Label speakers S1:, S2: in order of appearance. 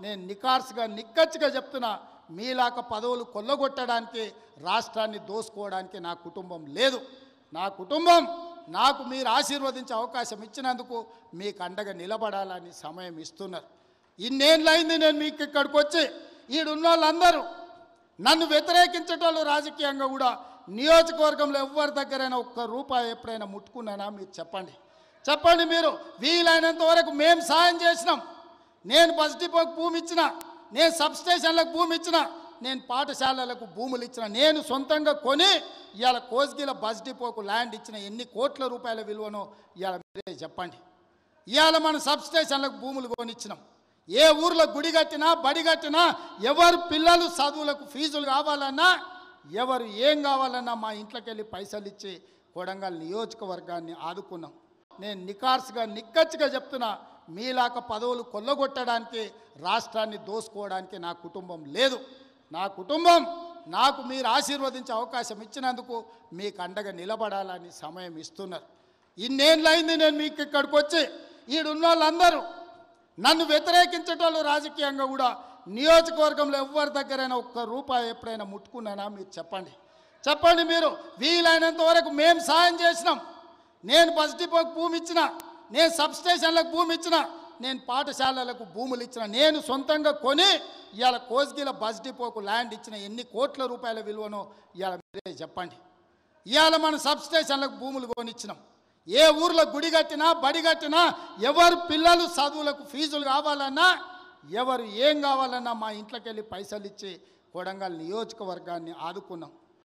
S1: నేను నికార్స్గా నిక్కచ్చిగా చెప్తున్నా, మీలాక పదవులు కొల్లగొట్టడానికి రాష్ట్రాన్ని దోసుకోవడానికి నా కుటుంబం లేదు. నా కుటుంబం నాకు మీరు ఆశీర్వదించే అవకాశం ఇచ్చినందుకు మీకు అండగా నిలబడాలని సమయం ఇస్తున్నారు. ఇన్నేళ్ళైంది నేను మీకు ఇక్కడికి వచ్చి, ఈడున్న వాళ్ళందరూ నన్ను వ్యతిరేకించేటోళ్ళు రాజకీయంగా కూడా నియోజకవర్గంలో ఎవరి దగ్గరైనా ఒక్క రూపాయి ఎప్పుడైనా ముట్టుకున్నానా మీరు చెప్పండి. చెప్పండి. మీరు వీలైనంత వరకు మేము సాయం చేసినాం. నేను బస్ డిపోకి భూమి ఇచ్చిన, నేను సబ్స్టేషన్లకు భూమి ఇచ్చిన, నేను పాఠశాలలకు భూములు ఇచ్చిన, నేను సొంతంగా కొని ఇవాళ కోస్గిల బస్ డిపోకు ల్యాండ్ ఇచ్చిన ఎన్ని కోట్ల రూపాయల విలువనో ఇవాళ మీరే చెప్పండి. ఇవాళ మన సబ్స్టేషన్లకు భూములు కొనిచ్చినాం. ఏ ఊర్లో గుడి కట్టినా బడి కట్టినా ఎవరు పిల్లలు చదువులకు ఫీజులు కావాలన్నా ఎవరు ఏం కావాలన్నా మా ఇంట్లోకి వెళ్ళి పైసలు ఇచ్చి కొడంగల్ నియోజకవర్గాన్ని ఆదుకున్నాం. నేను నికార్స్గా నిక్కచ్చిగా చెప్తున్నా, మీలాక పదవులు కొల్లగొట్టడానికి రాష్ట్రాన్ని దోసుకోవడానికి నా కుటుంబం లేదు. నా కుటుంబం నాకు మీరు ఆశీర్వదించే అవకాశం ఇచ్చినందుకు మీకు అండగా నిలబడాలని సమయం ఇస్తున్నారు. ఇన్నేళ్ళైంది నేను మీకు ఇక్కడికి వచ్చి, ఈడున్న వాళ్ళందరూ నన్ను వ్యతిరేకించేటోళ్ళు రాజకీయంగా కూడా నియోజకవర్గంలో ఎవరి దగ్గరైనా ఒక్క రూపాయి ఎప్పుడైనా ముట్టుకున్నానా మీరు చెప్పండి. చెప్పండి. మీరు వీలైనంత వరకు మేము సాయం చేసినాం. నేను బస్ డిపోకి భూమి ఇచ్చిన, నేను సబ్స్టేషన్లకు భూమి ఇచ్చిన, నేను పాఠశాలలకు భూములు ఇచ్చిన, నేను సొంతంగా కొని ఇవాళ కోస్గిల బస్ డిపోకు ల్యాండ్ ఇచ్చిన ఎన్ని కోట్ల రూపాయల విలువనో ఇవాళ మీరే చెప్పండి. ఇవాళ మన సబ్స్టేషన్లకు భూములు కొనిచ్చినాం. ఏ ఊర్లో గుడి కట్టినా బడి కట్టినా ఎవరు పిల్లలు చదువులకు ఫీజులు కావాలన్నా ఎవరు ఏం కావాలన్నా మా ఇంట్లోకి వెళ్ళి పైసలు ఇచ్చి కొడంగల్ నియోజకవర్గాన్ని ఆదుకున్నాం.